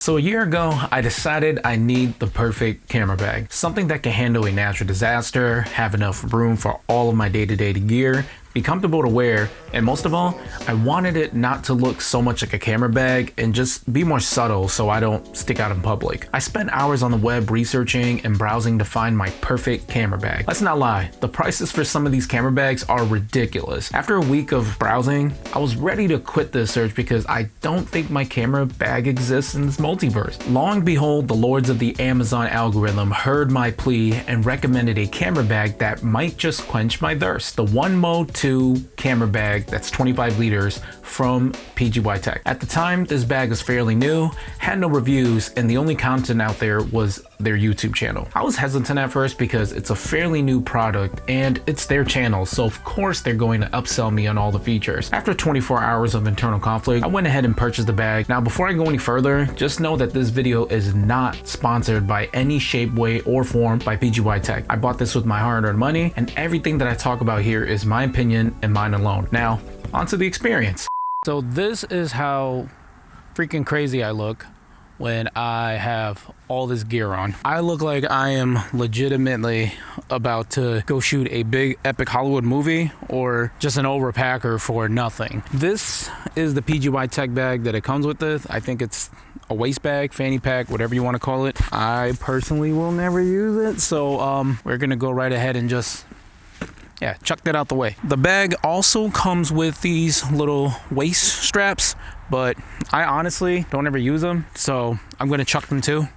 So a year ago, I decided I need the perfect camera bag. Something that can handle a natural disaster, have enough room for all of my day-to-day gear, be comfortable to wear, and most of all, I wanted it not to look so much like a camera bag and just be more subtle so I don't stick out in public. I spent hours on the web researching and browsing to find my perfect camera bag. Let's not lie, the prices for some of these camera bags are ridiculous. After a week of browsing, I was ready to quit this search because I don't think my camera bag exists in this multiverse. Lo and behold, the lords of the Amazon algorithm heard my plea and recommended a camera bag that might just quench my thirst. The OneMo 2 camera bag that's 25 liters from PGYTECH. At the time, this bag was fairly new, had no reviews, and the only content out there was their YouTube channel. I was hesitant at first because it's a fairly new product and it's their channel, so of course they're going to upsell me on all the features. After 24 hours of internal conflict, I went ahead and purchased the bag. Now before I go any further, just know that this video is not sponsored by any shape, way, or form by PGYTECH. I bought this with my hard-earned money, and everything that I talk about here is my opinion and mine alone. Now, onto the experience. So this is how freaking crazy I look when I have all this gear on. I look like I am legitimately about to go shoot a big epic Hollywood movie or just an overpacker for nothing. This is the PGYTECH bag that it comes with this. I think it's a waist bag, fanny pack, whatever you want to call it. I personally will never use it, so we're gonna go right ahead and just chuck that out the way. The bag also comes with these little waist straps, but I honestly don't ever use them, so I'm gonna chuck them too.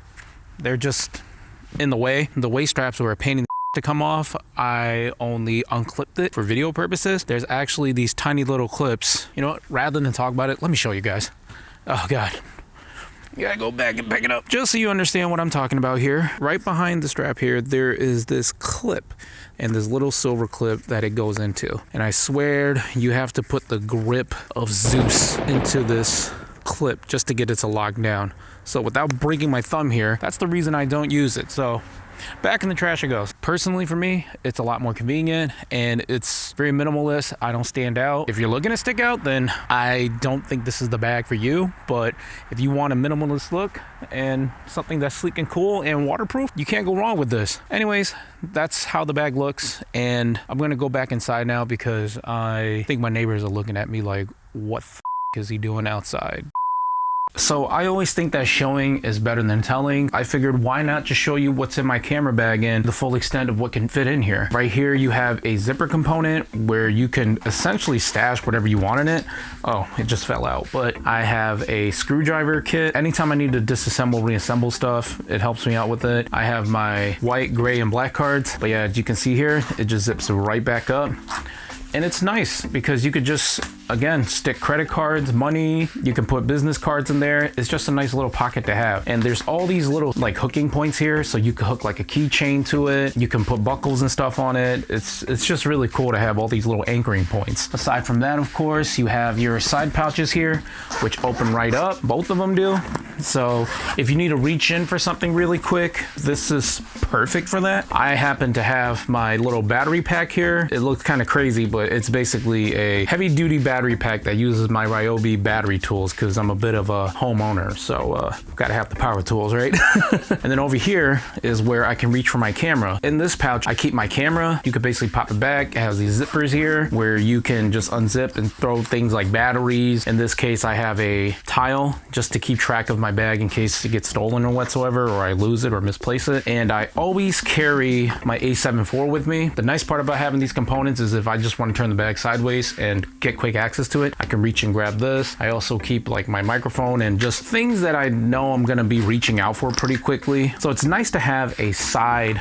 They're just in the way. The waist straps were a pain in the to come off. I only unclipped it for video purposes. There's actually these tiny little clips. You know what, rather than talk about it, let me show you guys. Oh God. You gotta go back and pick it up just so you understand what I'm talking about here. Right behind the strap here, there is this clip and this little silver clip that it goes into. And I swear you have to put the grip of Zeus into this clip just to get it to lock down. So without breaking my thumb here, that's the reason I don't use it. So back in the trash it goes. Personally for me, it's a lot more convenient and it's very minimalist. I don't stand out. If you're looking to stick out, then I don't think this is the bag for you. But if you want a minimalist look and something that's sleek and cool and waterproof, you can't go wrong with this. Anyways, that's how the bag looks. And I'm gonna go back inside now because I think my neighbors are looking at me like, what the is he doing outside? So I always think that showing is better than telling. I figured why not just show you what's in my camera bag and the full extent of what can fit in here. Right here you have a zipper component where you can essentially stash whatever you want in it. Oh, it just fell out. But I have a screwdriver kit. Anytime I need to disassemble, reassemble stuff, it helps me out with it. I have my white, gray, and black cards. But yeah, as you can see here, it just zips right back up. And it's nice because you could just, again, stick credit cards, money, you can put business cards in there. It's just a nice little pocket to have. And there's all these little like hooking points here. So you can hook like a keychain to it. You can put buckles and stuff on it. It's just really cool to have all these little anchoring points. Aside from that, of course, you have your side pouches here, which open right up. Both of them do. So if you need to reach in for something really quick, this is perfect for that. I happen to have my little battery pack here. It looks kind of crazy, but it's basically a heavy duty battery pack that uses my Ryobi battery tools because I'm a bit of a homeowner, so gotta have the power tools, right? And then over here is where I can reach for my camera. In this pouch, I keep my camera. You could basically pop it back. It has these zippers here where you can just unzip and throw things like batteries. In this case, I have a tile just to keep track of my bag in case it gets stolen or whatsoever, or I lose it or misplace it. And I always carry my A7 IV with me. The nice part about having these components is if I just want to turn the bag sideways and get quick access to it, I can reach and grab this. I also keep like my microphone and just things that I know I'm gonna be reaching out for pretty quickly. So it's nice to have a side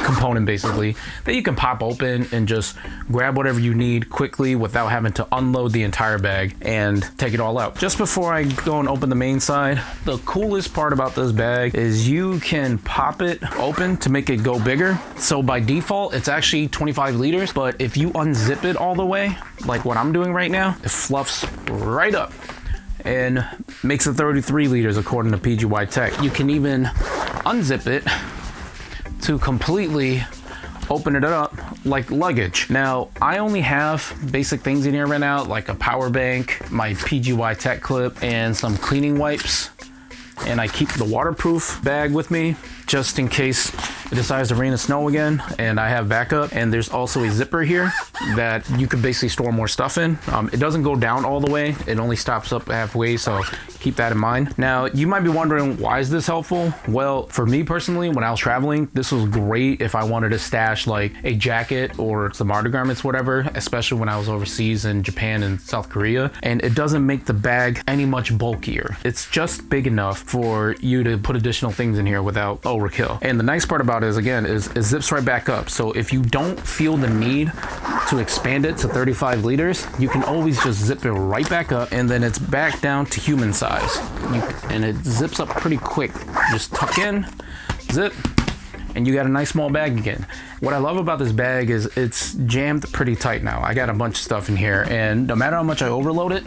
component basically that you can pop open and just grab whatever you need quickly without having to unload the entire bag and take it all out. Just before I go and open the main side, the coolest part about this bag is you can pop it open to make it go bigger. So by default, it's actually 25 liters, but if you unzip it all the way, like what I'm doing right now, it fluffs right up and makes it 33 liters according to PGYTECH. You can even unzip it to completely open it up like luggage. Now, I only have basic things in here right now, like a power bank, my PGYTECH clip, and some cleaning wipes. and I keep the waterproof bag with me just in case it decides to rain and snow again, and I have backup. And there's also a zipper here that you could basically store more stuff in. It doesn't go down all the way, it only stops up halfway, so keep that in mind. Now you might be wondering, why is this helpful? Well, for me personally, when I was traveling, this was great if I wanted to stash like a jacket or some undergarments, whatever, especially when I was overseas in Japan and South Korea. And it doesn't make the bag any much bulkier. It's just big enough for you to put additional things in here without overkill. And the nice part about it is, again, is it zips right back up. So if you don't feel the need to expand it to 35 liters, you can always just zip it right back up, and then it's back down to human size. And it zips up pretty quick. Just tuck in, zip, and you got a nice small bag again. What I love about this bag is it's jammed pretty tight now. I got a bunch of stuff in here, and no matter how much I overload it,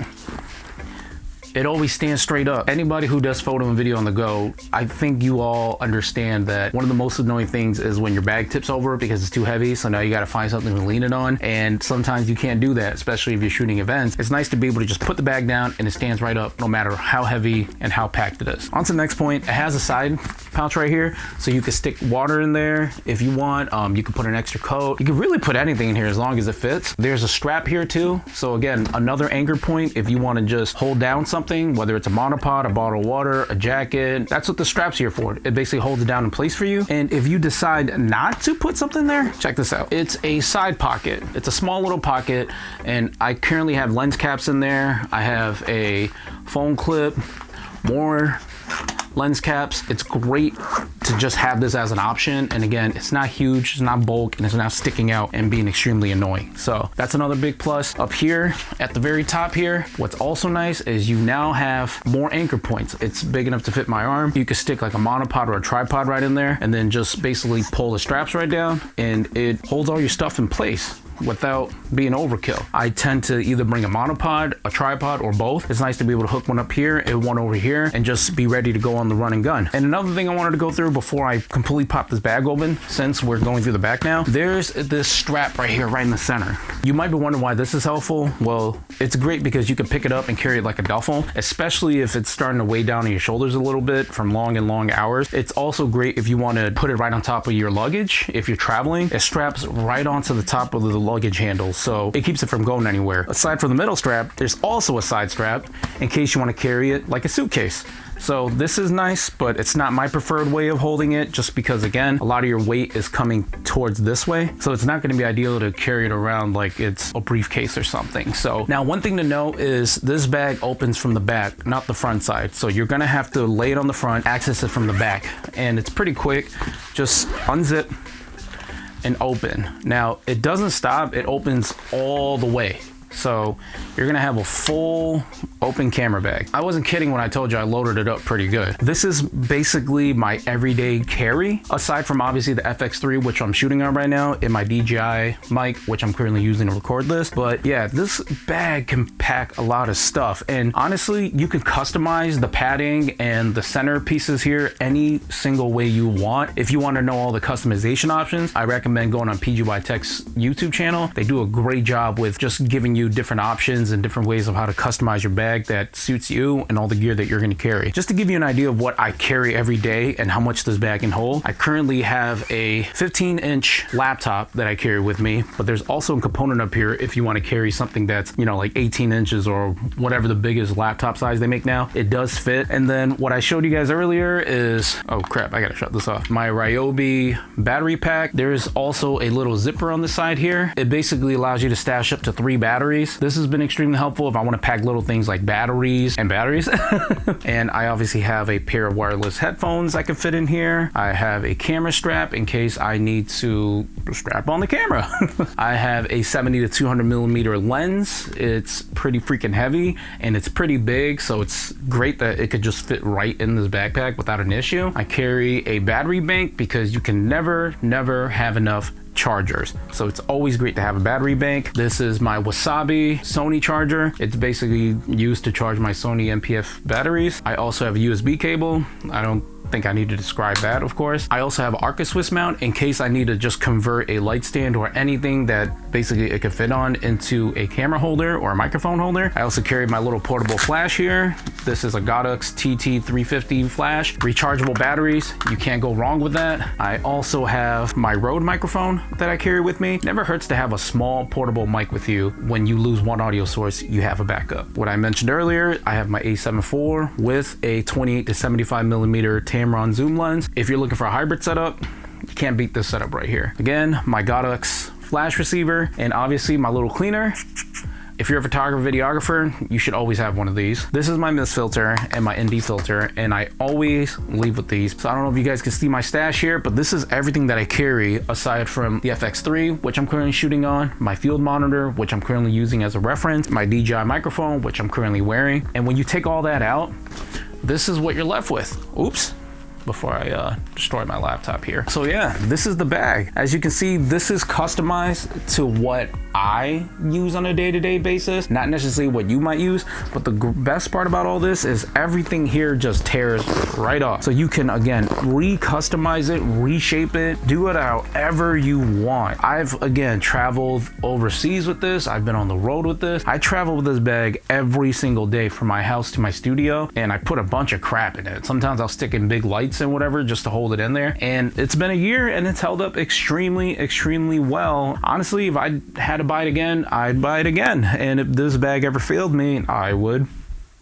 it always stands straight up. Anybody who does photo and video on the go, I think you all understand that one of the most annoying things is when your bag tips over because it's too heavy, so now you gotta find something to lean it on, and sometimes you can't do that, especially if you're shooting events. It's nice to be able to just put the bag down and it stands right up no matter how heavy and how packed it is. On to the next point, it has a side pouch right here, so you can stick water in there if you want. You can put an extra coat. You can really put anything in here as long as it fits. There's a strap here too, so again, another anchor point if you wanna just hold down something, whether it's a monopod, a bottle of water, a jacket. That's what the strap's here for. It basically holds it down in place for you. And if you decide not to put something there, check this out. It's a side pocket. It's a small little pocket, and I currently have lens caps in there. I have a phone clip, more lens caps. It's great to just have this as an option, and again, it's not huge, it's not bulk, and it's not sticking out and being extremely annoying. So that's another big plus. Up here at the very top here, what's also nice is you now have more anchor points. It's big enough to fit my arm. You could stick like a monopod or a tripod right in there, and then just basically pull the straps right down, and it holds all your stuff in place without being overkill. I tend to either bring a monopod, a tripod, or both. It's nice to be able to hook one up here and one over here and just be ready to go on the run and gun. And another thing I wanted to go through before I completely pop this bag open, since we're going through the back now, there's this strap right here, right in the center. You might be wondering why this is helpful. Well, it's great because you can pick it up and carry it like a duffel, especially if it's starting to weigh down on your shoulders a little bit from long and long hours. It's also great if you want to put it right on top of your luggage. If you're traveling, it straps right onto the top of the luggage handle, so it keeps it from going anywhere. Aside from the middle strap, there's also a side strap in case you want to carry it like a suitcase. So this is nice, but it's not my preferred way of holding it, just because again, a lot of your weight is coming towards this way. So it's not going to be ideal to carry it around like it's a briefcase or something. So now one thing to know is this bag opens from the back, not the front side. So you're going to have to lay it on the front, access it from the back, and it's pretty quick. Just unzip and open. Now it doesn't stop, it opens all the way. So you're gonna have a full open camera bag. I wasn't kidding when I told you I loaded it up pretty good. This is basically my everyday carry, aside from obviously the FX3, which I'm shooting on right now, and my DJI mic, which I'm currently using to record this. But yeah, this bag can pack a lot of stuff. And honestly, you can customize the padding and the center pieces here any single way you want. If you want to know all the customization options, I recommend going on PGYTECH's YouTube channel. They do a great job with just giving you different options and different ways of how to customize your bag that suits you and all the gear that you're going to carry. Just to give you an idea of what I carry every day and how much this bag can hold, I currently have a 15-inch laptop that I carry with me, but there's also a component up here if you want to carry something that's, you know, like 18 inches or whatever the biggest laptop size they make now. It does fit. And then what I showed you guys earlier is, oh crap, I gotta shut this off, my Ryobi battery pack. There's also a little zipper on the side here. It basically allows you to stash up to 3 batteries. This has been extremely helpful if I want to pack little things like batteries. And I obviously have a pair of wireless headphones I can fit in here. I have a camera strap in case I need to strap on the camera. I have a 70 to 200 millimeter lens. It's pretty freaking heavy and it's pretty big, so it's great that it could just fit right in this backpack without an issue. I carry a battery bank because you can never have enough chargers, so it's always great to have a battery bank. This is my Wasabi Sony charger. It's basically used to charge my Sony MPF batteries. I also have a USB cable. I don't think I need to describe that, of course. I also have an Arca Swiss mount in case I need to just convert a light stand or anything that basically it can fit on into a camera holder or a microphone holder. I also carry my little portable flash here. This is a PGYTECH TT350 flash, rechargeable batteries. You can't go wrong with that. I also have my Rode microphone that I carry with me. Never hurts to have a small portable mic with you. When you lose one audio source, you have a backup. What I mentioned earlier, I have my A7 IV with a 28 to 75 millimeter Tamron zoom lens. If you're looking for a hybrid setup, you can't beat this setup right here. Again, my PGYTECH flash receiver, and obviously my little cleaner. If you're a photographer, videographer, you should always have one of these. This is my mist filter and my ND filter, and I always leave with these. So I don't know if you guys can see my stash here, but this is everything that I carry aside from the FX3, which I'm currently shooting on, my field monitor, which I'm currently using as a reference, my DJI microphone, which I'm currently wearing. And when you take all that out, this is what you're left with. Oops. Before I destroy my laptop here. So yeah, this is the bag. As you can see, this is customized to what I use on a day-to-day basis, not necessarily what you might use, but the best part about all this is everything here just tears right off. So you can, again, re-customize it, reshape it, do it however you want. I've, again, traveled overseas with this. I've been on the road with this. I travel with this bag every single day from my house to my studio, and I put a bunch of crap in it. Sometimes I'll stick in big lights and whatever just to hold it in there, and it's been a year and it's held up extremely well. Honestly, if I had to buy it again, I'd buy it again, and if this bag ever failed me, I would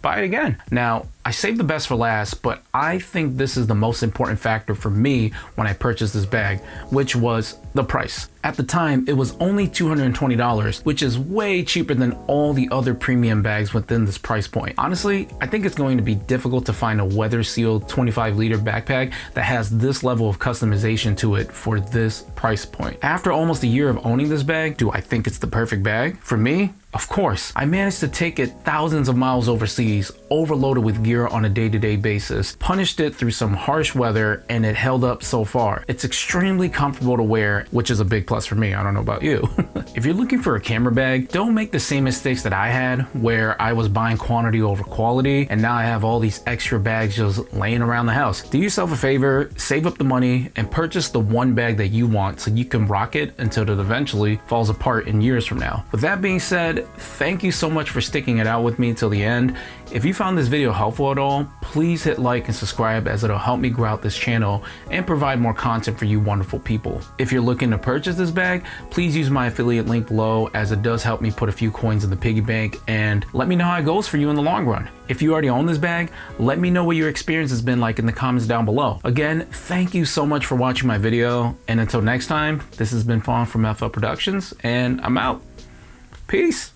buy it again. Now, I saved the best for last, but I think this is the most important factor for me when I purchased this bag, which was the price. At the time, it was only $220, which is way cheaper than all the other premium bags within this price point. Honestly, I think it's going to be difficult to find a weather-sealed 25-liter backpack that has this level of customization to it for this price point. After almost a year of owning this bag, do I think it's the perfect bag? For me, of course. I managed to take it thousands of miles overseas, overloaded with gear on a day-to-day basis, punished it through some harsh weather, and it held up so far. It's extremely comfortable to wear, which is a big plus for me. I don't know about you. If you're looking for a camera bag, don't make the same mistakes that I had, where I was buying quantity over quality, and now I have all these extra bags just laying around the house. Do yourself a favor, save up the money, and purchase the one bag that you want so you can rock it until it eventually falls apart in years from now. With that being said, thank you so much for sticking it out with me till the end. If you found this video helpful at all, please hit like and subscribe, as it'll help me grow out this channel and provide more content for you wonderful people. If you're looking to purchase this bag, please use my affiliate link below, as it does help me put a few coins in the piggy bank, and let me know how it goes for you in the long run. If you already own this bag, let me know what your experience has been like in the comments down below. Again, thank you so much for watching my video, and until next time, this has been Fawn from FL Productions, and I'm out. Peace.